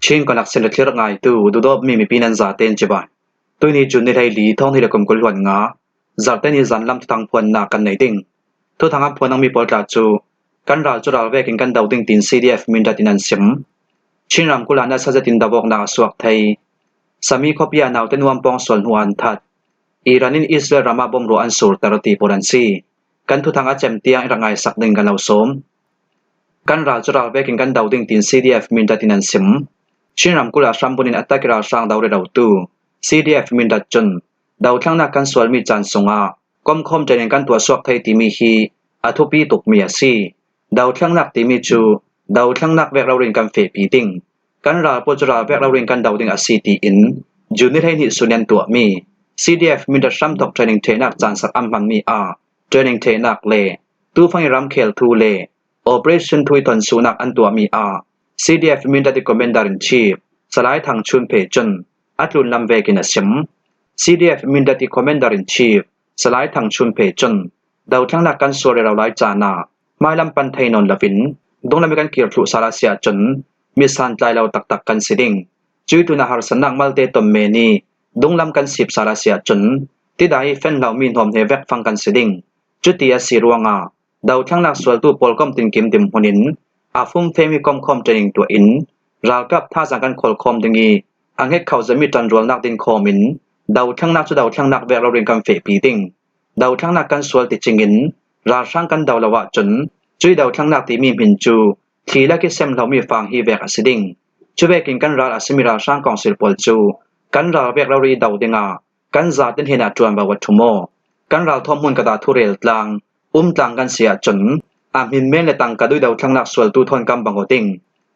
ชิงก็นักเสนอเรื่องไงตู้ดูดอบมีปีนันซาเตนจิบะตัวนี้จุนในไทยลีท้องที่ละกมกุลวันงาจากแต่นี้จันลำทางพวนนากันในดิ่งทุกทางพวนนังมีปอดราจูกันราจุราเวกินกันดาวดิ่งติน CDF มินดาตินันซิมชิงรำกุลานาซาจตินดาวกนาสวกไทยสามีคอปียานาวเตนวมปองส่วนหัวอันทัดอิรานินอิสราเอลรามาบอมโรอันสูรตรตีปรันซีกันทุกทางอาเจมเตียงรังไงสักหนึ่งกันเราสมกันราจุราเวกินกันดาวดิ่งติน CDF มินดาตินันซิมชินรำกุลาชัมบุนินอัตตะกิราช่างดาวเรดาวตู CDF มินดัดจนดาวทั้งนักกันสวลมีจันสงอาก้มคมใจในกันตัวสวกไทยติมีฮีอทุปีตุกมียซีดาวทั้งนักติมีจูดาวทั้งนักแวกเราเรียนกันเฟปีติงกันราปจราแวกเราเรียนกันดาวดิงอซีตีอินจูนิไทยนิสุนันตัวมี CDF มินดัดชัมตกเทรนนิ่งเทนักจันสักอัมมันมีเทรนนิ่งเทนักเลตู้ฟังรำเคลทูเล Operation ทุยตนสุนักอันตัวมีCDF มินดัดคอมเมนดาร์อินชีฟสลายทางชุนเพจนอัตลุนลำเวกินสิม CDF มินดัดคอมเมนดาร์อินชีฟสลายทางชุนเพจนดาวทั้งนักกันสวรเราไลจานาไม่ลำปันไทยนนลวินดงลำมีกันเกี่ยวกับสารเสียจนมีสันใจเราตักกันสิดิ่งจุยตุนาหารสนักมัลเตตมเมนีดงลำกันสิบสารเสียจนที่ได้เฟ้นเรามีนหอมเฮเวกฟังกันสิดิ่งจุดที่สีรวงดาวทั้งนักสวรตูปอลก้มติงกิมติมหนินอาฟุมเฟมีก้มคอมเจริงตัวอินราวกับท่าสังกันคอลคอมดึงอีอังเฮกเขาจะมีตันรวลนักดินคอมินดาวทั้งนักจุดดาวทั้งนักแวกเราเรียนกันเฟปีติงดาวทั้งนักกันสวลติจิงินราช่างกันดาวละวะจนจุยดาวทั้งนักที่มีหินจูทีละกิเซมเรามีฟังฮีแวกอสิดิงจุเวกินกันราอสิมิราช่างกองศิลปอลจูกันราแวกเราเรียนดาวดิงกันจาดินเห็นจวนบาวัตถุโมกันราทอมมุนกระดาทุเรลตลังตังกันเสียจนมินเมนและตังกระดุยดาวทั้งนักสวลตูทอนกำบังโกติง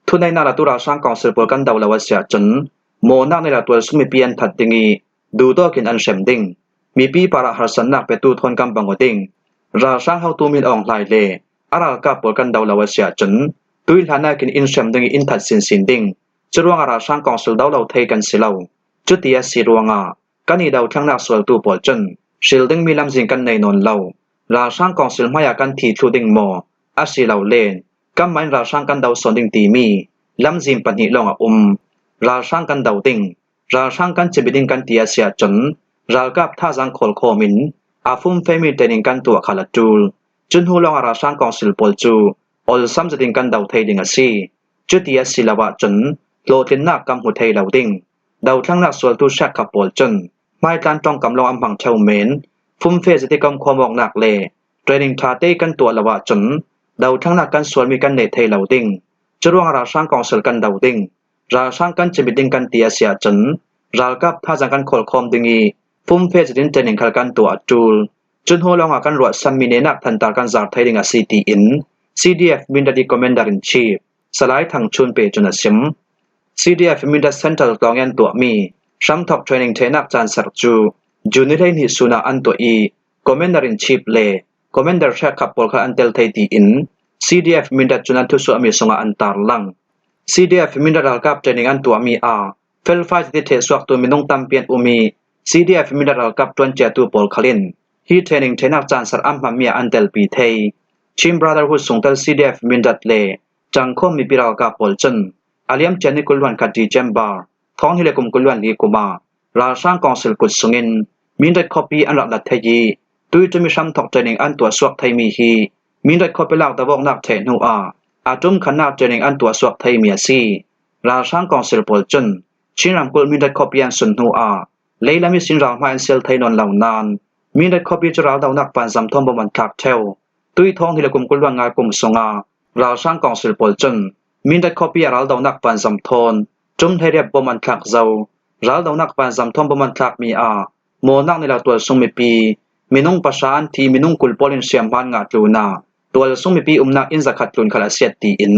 ทุนในนาราตุราช่างกองศิลปอลกันดาวละวะเสียจนโมนักในละตัวสุมีเปียนทัดดิงีดูโตกินอันเฉมดิงมีปีปาราหัสนักเปตูทนกำบังโกดิงราช่างเฮาตูมินอองไลเลอารากับปอลกันดาวละวะเสียจนตุยลานากินอินเฉมดิงีอินทัดสินดิงจรวงราช่างกองศิลดาวเราเทกันสิเลาจุดที่สีรวงกันนีดาวทั้งนักสวลตูปอลจนศิลดิงมีลำสิงกันในนนเลาราช่างกองศิลมาอยากกันทีทูดิงโมอาศิเลาเลนกำมันราช่างกันดาวสนดิงตีมีลำสิงปนิลงราช่างกันดาวดิงราช่างกันจะบิดิงกันเตียเสียจนรากับท่าสังคอลโคมินอาฟุมเฟมิเตนิงกันตัวคาลจูลจุนหูลองราช่างกองศิลปอลจูอลซัมจะดิงกันดาวเทดิงอซีจุดเตียศิลาวะจนโลตินนักกำหุเทลาวดิงดาวทั้งนักสวลตูแชกขับปอลจนไม่การต้องกำลองอัมพังเชวเมนฟุมเฟจะติกำความบอกหนักเลเทรนิงทาเตกันตัวละวะจนดาวทั้งนักกันสวลมีกันเนเทลาวดิงจรวงราช่างกองศิลกันดาวดิงราช่างกันจะบิดิงกันเตียเสียจนรากับท่าสังกันคอลคอมดึงีฟุมเพจดินเทนิงคัลกันตัวจูลจุนโฮลองกันรวดซัมมิเนนักทันตากันจากไทยดิงอซีตีอิน CDF มินดัดคอมเมนดาร์อินชีฟสลายทางชุนเปจนสิม CDF มินดัดเซ็นทรัลกองยันตัวมีชัมท็อปเทรนนิ่งเทนักจันสักจูนิไทยนิสุนาอันตัวคอมเมนดาร์อินชีฟเลคอมเมนดาร์แชกขับปอลคาอันเตลไทยตีอิน CDF มินดัดจุนันทุสุอเมสงาอันตาร์ลังCDF มินดัดกับเทรนนิ่งอันตัวมีเฟลไฟที่เทสวักตัวมินงตัมเปียนอุมี CDF มินดัดกับตวนเจตูปอลคาลินฮีเทรนนิ่งเทนักจันสักอัมมามีอันเตลปีเทยชิมบราดาร์ฮุดส่งเตล CDF มินดัดเลจังคมมีปีราวกับปอลจนอาเลียมเจนิกุลวันคัดดีเจมบาร์ท้องฮิเลกุมกุลวันลีกุมาราช่างกองศิลกุดสุงินมินดัดคอปีอันหลักดัดเทยีตุยจะมีชัมทอกเทรนนิ่งอันตัวสวกไทยมีฮีมินดัดคอปีหลักตะบอกนักเทนูอาจุมขนาดเทรนนิ่งอันตัวสวกไทยมีซีราช่างกองศิลปอลจนชินรำกุลมินดัดคอปีอันสุนหูเลยละมีสินราวมาอันเซลไทยนนเหล่านานมินดัดคอปีจะราวดาวนักปานสำทอมบมันทักเทวตุยท้องฮิเลกุมกุลวันงายกุมสงราช่างกองศิลปอลจนมินดัดคอปีราวดาวนักปานสำทอนจุมเทเรียบบมันทักเจ้าราวดาวนักปานสำทอมบมันทักมีโมนักในลาวตัวสงมีปีมินุงประชานทีมินุงกุลปอลินเซียมบ้านงาตูนาตัวสงมีปีนักอินสักขัดลุนขลาเสียตีอิน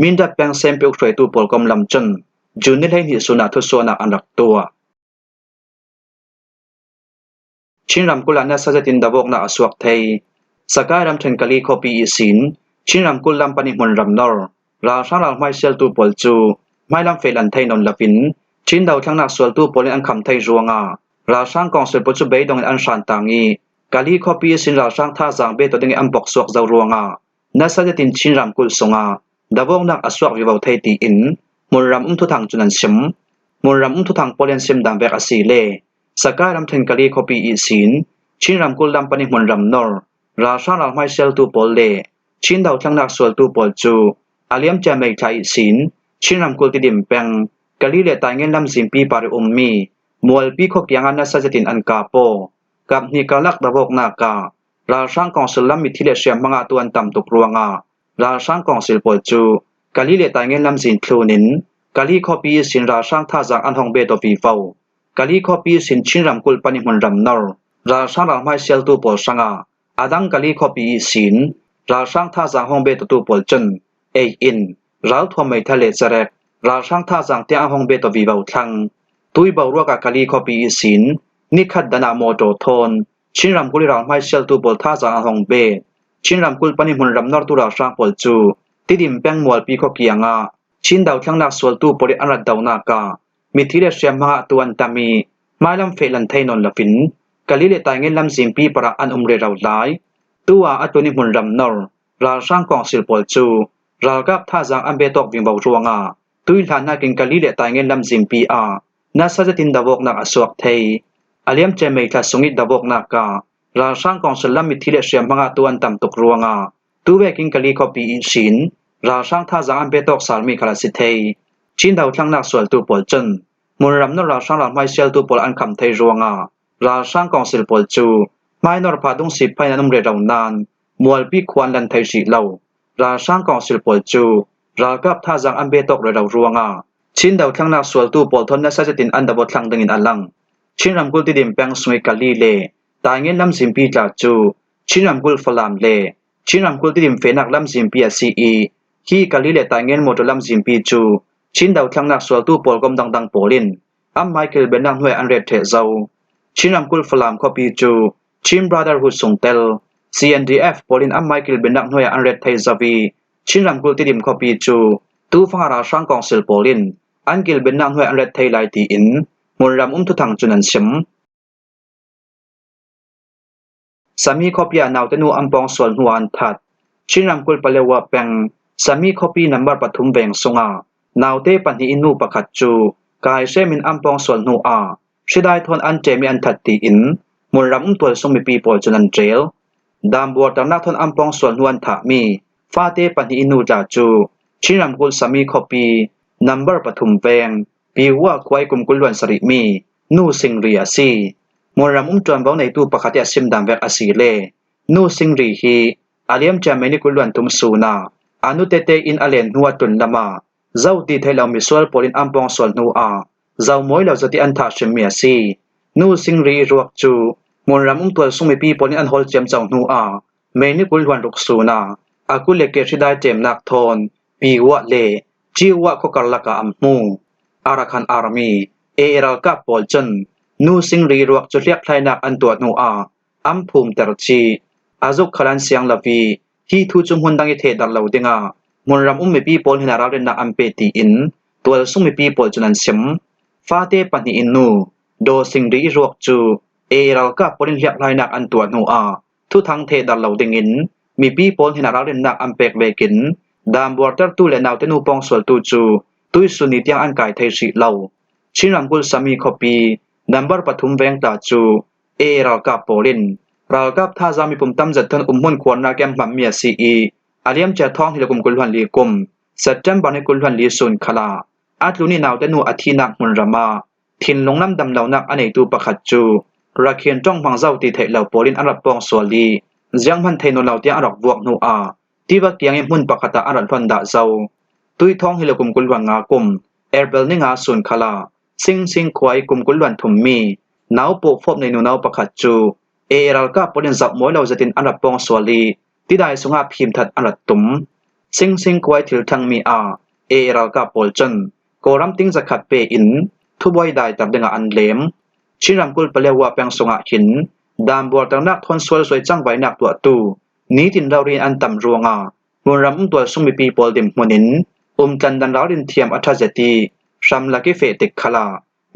มินดัดแปลงเซมเปียวช่วยตูปอลกำลำจนจูนิไทยนิสุนาทุโซนักอันรักตัวชินรำกุลานาซาจตินดาวกนาอสวกไทยสกายรำเทนกะลีคอปีอีสินชินรำกุลำปนิมุนรำนอร์ราช่างหลังไม่เซลตูปอลจูไม่ลำเฟลันไทยนนลวินชินดาวทั้งนักสวลตูปอลอันคำไทยรัวงราช่างกองศิลปจุเบยดงอันชันตางีกะลีคอปีสินราช่างท่าสังเบตัวดึงอันปกสวกเจ้ารัวงนาซาจตินชินรำกุลสงดาวกนักอสวกวิวไทยตีอิน มุนรำทุทางจุนันชิมมุนรำทุทางโปเลียนซิมดังเบกอสีเลสกายรำเทนกะลีคอปีอีสินชินรำกุลดำปนิมุนรำนอร์ราชาลาไมเซลตูโปเลชินดาวทั้งนักสวลตูโปลจูอาเลียมจาเมกไทอีสินชินรำกุลติดิมเปงกะลีเลตายเงินลำซิมปีปาริอุมมีมัวลปีขกยังอันนัสจตินอันกาโปกับนิกาลักดาวกนาการาชากองสิลลัมมิทิเลเชียมมังอาตวนตัมตุกรวงาราชากองสิลโปลจูกะลีเลตายเงินลำซินคลูนินกะลีคอปีสินราชางท่าจากอันฮองเบตอฟีเฟากะลีคอปีสินชินรำกุลปนิมุนรำนอร์ราชาลาไมเซลตูโปลสังอาอาดังกะลีคอปีสินราชางท่าจากฮองเบตตูโปลจนเออินราวทวมไมทะเลจเรกราชางท่าจากเตียฮองเบตอฟีเฟาทังตุยเบารัวกะกะลีคอปีสินนิคัดดนาโมโตโทนชินรำกุลราไมเซลตูโปลท่าจากอันฮองเบชินรำกุลปนิมุนรำนอร์ตุราชางโปลจูติดิมแปงมัวลปีขกยังาชินดาวทั้งนักสวลตูโปลิอันรัดดาวนากามิทิเลเชียมมาตวนตามีไม้ลำเฟลันไทนนลฟินกะลิเลตายเงินลำซิมปีปราอันอุมเรเราหลายตัวอัตวนิมุนรำนอร์ราช่างกองสิลโปลจูรากับท่าจางอันเบตอกวิงเบาจวงาตุยหลานนากินกะลิเลตายเงินลำซิมปีอานาซาจตินดาวกนักอสวกเทยอาเลียมเจเมทัสงอิดดาวกนาการาช่างกองสิลลัมมิทิเลเชียมมาตวนตัมตุกรวงาตัวเวกินกะลิคอปีอิสินราช่างท่าจางอันเบตอกสามีคลาสิเทยชินดาวทั้งนักสวลตูโปลจนมุนรำนอราช่างหลานไมเซลตูโปลอันคำเทยรวงาราช่างกองสิลโปลจูไม่นอรพาดุงสิบไปนันเรราวนานมัวลปีควันลันไทยสีเหลาราช่างกองสิลโปลจูรากับท่าจางอันเบตอกเรรารวงาชินดาวทั้งนักสวลตูโปลทนนัสจตินอันดับทั้งดังอินอัลลังชินรำกุลติดิมแปงสวยกะลีเลตายเงินลำซิมปีจากจูชินรำกุลฟลามเลชินรำกุลติดิมเฟนักลำซิมปีซีอีฮีกะลีเลตายเงินโมตุลำซิมปีจูชินดาวทั้งนักสวลตูโปลกมดังโปลินอัมไมเคิลเบนนังหวยอันเรดเทเซาชินรำกุลฟลามคอปีจูชินบราเดอร์ฮุดสงเตล CNDF โปลินอัมไมเคิลเบนนังหวยอันเรดเทซาวีชินรำกุลติดิมคอปีจูตูฟังอาราช่างกองสิลโปลินอันกิลเบนนังหวยอันเรดเทไลตีอินมุนรำทุทางจุนันชิมสามีคอปีนาวเตนูอัมปองสวนหัวอันทัดชินรำกุลปะเลวะแปงสามีคอปีนัมเบอร์ปฐุมเวงสงานาวเตปันหิอินูปะขัดจูกายเซมินอัมปองสวนหัวชิดายทนอันเจมีอันทัดตีอินมุนรำตัวสงมีปีโปลจุนันเจลดามบัวตำนักทนอัมปองสวนหัวอันถามีฟาเตปันหิอินูจาจูชินรำกุลสามีคอปีนัมเบอร์ปฐุมเวงปีวัวควายกุมกุลวันสริมีนูสิงรีอาซีมุนรำจวนเบาในตู้ปะขัดยาซิมดามเวกอาซีเลนูสิงรีฮีอาเลียมจามินิกุลวันทุมสูนาอนุเตเตอินอเลนหัวตุนลามาเจ้าตีเทลามิสวลโปลินอัมปองสวนหัวเจ้ามวยเหล่าจติอันทัชเมียซีนูสิงรีรวกจูมุนรำตัวสุงมีปีโปลินอันฮอลเจมเจ้าหัวเมนิกุลวันรุกสูนาอากุเลเกชิได้เจมนักทอนปีวัวเลจีวัวขกลักอัมมูอารักันอาร์มีเอรัลกับโปลจนนูสิงรีรวกจุเลียกไทนักอันตัวหัวอัมภูมิเตรจีอาจุกขลันเสียงลาวีที่ทูจุมหุนดังอิเทดัลลาวดิงามุนรำมีปีโปลหินาราเรนนักอัมเปตีอินตัวสุงมีปีโปลจุนันซิมฟาเตปันหิอินนูโดสิงรีรวกจูเอรัลกับโปลินเลียกไทนักอันตัวหัวทุทังเทดัลลาวดิงินมีปีโปลหินาราเรนนักอัมเปกเวกินดามบัวเตอร์ตูเลนาวเตนูปองสวลตูจูตุยสุนิตยังอันกายไทยสีเหลาชินรำกุลสามีคอปีนัมเบอร์ปฐุมเวงตาจูเอรัลกับโปลินรัลกับท่าจามีปุ่มตั้มจัดทนหุ่นควรนาแกมพัมเมียซีอีอาเลียมเจท้องฮิลกุมกุลวันลีกุมเซตเจมบันในกุลวันลีซุนคลาอาตุนีนาวเตนูอาทีนักมุนรามาทินลงน้ำดำเหล่านักอเนตูปะขัดจูรักเขียนจ้องพังเจ้าตีเทเหล่าโปลินอารับปองสวลียังพันเทนเหล่าเตียงอารักบวกนัวที่ว่าเตียงมุนปะขัดอารันฟันดาเจ้าตุยท้องฮิลกุมกุลวันงากุมเอร์เบลนิงาซุนคลาซิงควายกุมกุลวันทุมมีนาวโปฟบในนูนาวปะขัดจูเอรัลกับโปลินจับมวยเหล่าจะตินอารับปองสวลีที่ได้สงอาพิมทัดอันรัดตุมซิงควายถิลทังมีเอรัลกับโปลจนโกรัมติงจะขัดเปอินทุบวยได้ตับดึงอันเลมชินรำกุลเปลวะแปงสงอาหินดามบัวตังนักทนสวยสวยจังไว้นักตัวตูนี้ตินเราเรียนอันต่ำรวงมุนรำตัวสุมีปีโปลดิมมุนินจันดันเราดินเทียมอัฐจตีชัมลักิเฟติกขลา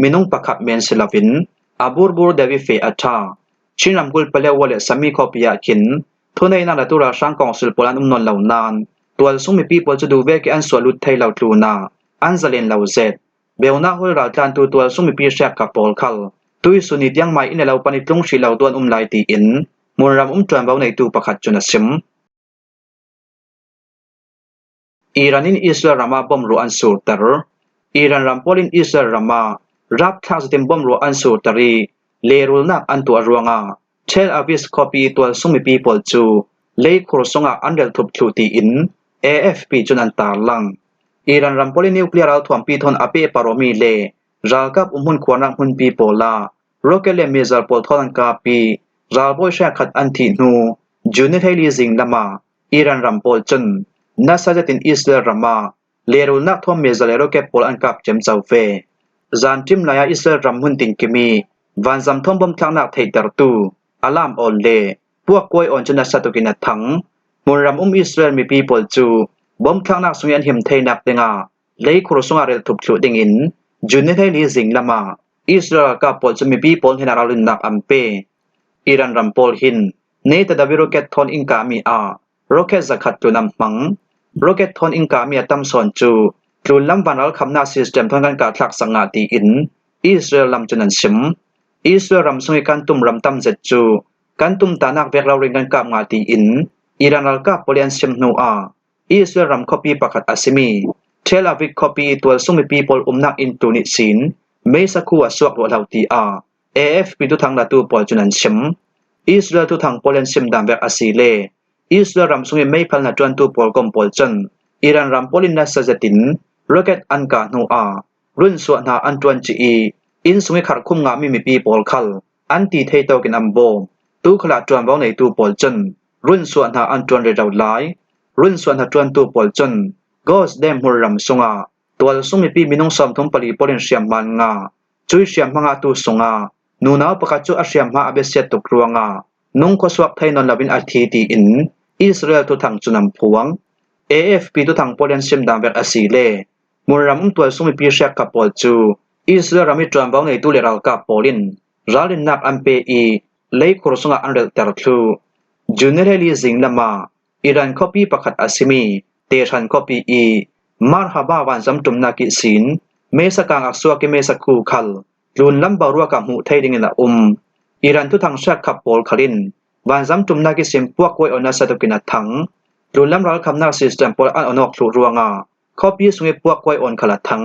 มินุงปะขับเมนศิลวินอาบูร์เดวิเฟอัฐาชินรำกุลเปลวะเลสามีคอปิยาขินทุนในนาตุราช่างกองสิลโปลันนนเหล่านานตัวสุมีปีโปลจะดูเวกอันสวลุดไทยเหล่าตูนา อันซะเลนลาวเซตเบลนาฮุลราจานตัวซุมิปีแชกกับปอลคัลตุยสุนิตยังไม่อินเลวปนิตลงชิลาวดวนไลตีอินมุนรำจวนเบาในตูประคัดจุนซิมอิรันินอิสราเอลมาบอมรูอันสูตรอิรันรัมพอลินอิสราเอลมารับทางสติมบอมรูอันสูตรีเลรุลนักอันตัวรวงเชลอาวิสคอปีตัวซุมิปีปอลจูเลครสงอันเดลทุบทูตีอิน AFP จุนันตาลังอิรันรัมพอลินนิวเคลียร์เอาถ่วงปีทนอเปปารอมีเลรัลกับหุ่นขวานักหุ่นปีโปลาโรเกเลเมซาร์ปอลทอนันกาปีรัลบอยแชขัดอันทีนูจูเนตไฮลีซิงลามาอิรันรัมพอลจุนนัสซาจตินอิสราเอลมาเลรุลนักท่วมเมซาเลโรเกปอลอันกับเจมเจ้าเฟจานจิมลายอิสราเอลรัมหุ่นติงกิมีวันจำท่วมบ่มทางนักเทดร์ตูอลามออลเลพวกกวยอ่อนจนนัสตุกินัดทั้งมุนรำอิสราเอลมีปีปอลจูบ่มทางนักสุยันหิมเทนักเดงาเลครสงาเรลทุบชุดดิงอินจูเนตไฮลีซิงลามาอิสราเอลกับปอลจะมีปีปอลเฮนาราลินนักอัมเปอิรันรัมปอลหินเนตดาวิโรเกตทอนอิงกามีอาโรเกตจักขัดตุนำมังโรเกตทอนอิงกามีตัมสอนจูกลุ่นลำวันรัลคำนาซิสเต็มทางการกาทักสังอาตีอินอิสราเอลลำจุนันชิมอิสราเอลรำสงกันตุมรำตัมเจจูกันตุมตานักเวกเราเริงกันกับงาตีอินอิรันรัลกับโปลียนชิมโนอาอิสราเอลรำคอปีประคัดอาซิมีเทลอาวิฟคอปีตัวซุมิปีปอลนักอินตูนิสินเมสักคัวสวกวัลาวตีอา AFP ทุทางละตูปอลจุนันชิมอิสราเอลทุทางโปลียนชิมดามเวกอาซิเลอิสราเอลรำสงไม่พัลนาจวนตูปอลกอมปอลจันอิรันรำโปลินนัสเจตินโรเกตอันกาโนอารุ่นส่วนหาอันจวนจีอินสงขัดคุมงามีปีปอลคัลอันตีเทโตกินอัมโบตูขลาจวนเบาในตูปอลจันรุ่นส่วนหาอันจวนเรดาวไลรุ่นส่วนหาจวนตูปอลจันกอสเดมฮุรรำสงาตัวสงมีปีมินงสอมทุมปลีปอลินเชียมมันงาจุยเชียมมังอาตูสงานูนาวประกาศจุอาเชียมมาอเบเซตุกรัวงานุงขสวักไทยนนลาวินอาทีตีอินอิสราเอลทุทางจุนำพวง AFP ทุทางโปลีนชิมดามเวกอาซิเลมุนรำตัวสงมีปีเชกกับปอลจูอิสราเอลมีจวนเบาในตูเลรัลกับปอลินรัลินนักอัมเปอีเลครสงาอันเดลเตอร์ทูจูเนเรลีซิงลามาอิรันคอปีประคัดอาซิมีเตชันคอปีอีมาร์ฮาบาวันซัมตุมนากิสินเมสกังอักษวกิเมสคูคัลลุนลำบารัวกับหูไทยดิงินละอิรันทุทางเชกกับปอลคาลินวันซัมตุมนากิสิมพวกกวยอนัสตุกินัดทั้งลุนลำรัลคำนาซิสเต็มปอลอันอนอกลุรัวงาคอปีสุงพวกกวยอนขลัดทั้ง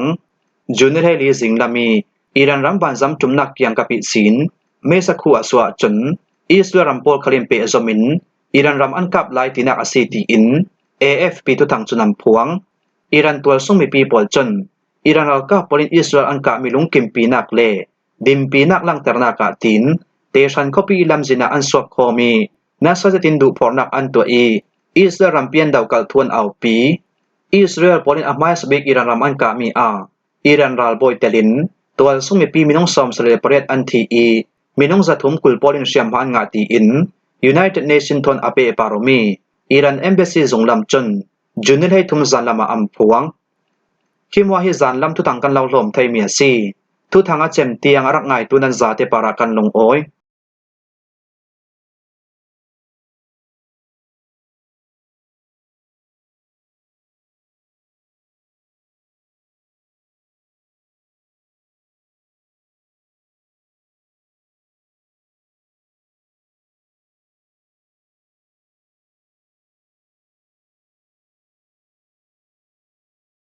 จูเนเรลีซิงลามีอิรันรำวันซัมตุมนักยังกับปิสินเมสคูอัสวะจนอิสราเอลปอลคาลินเปอซมินอิรันรำอันกับไลตินักอาซิตีอิน AFP ทุทางจุนำพวงอิรันตัวสงมีปีปอลจนอิรันรัลกับปอลินอิสราเอลอันกับมีลุงกิมปีนักเลดิมปีนักลังเตอร์นักตินเตชันคอปีลำจินาอันสวกโคมีนัสจะตินดูพอนักอันตัวอิสราเอลเปลี่ยนดาวกัลทวนเอาปีอิสราเอลปอลินอามาสเบกอิรันรำอันกับมีอิรันรัลบอยเตลินตัวสงมีปีมินงซอมเสเลเปรตอันทีมินงจะทุ่มกุลปอลินเชียมพันงาตีอิน United Nations ทนอเปปารมีอิรันเอมเบซีจงลำจนจุนนิให้ทุ่มจันลามาอัมพวงคิมว่าฮิจันลำทุทางกันเล่าลมไทยเมียซีทุทางอาเจมเตียงรักไงตุนันซาเตปารากันลงโอย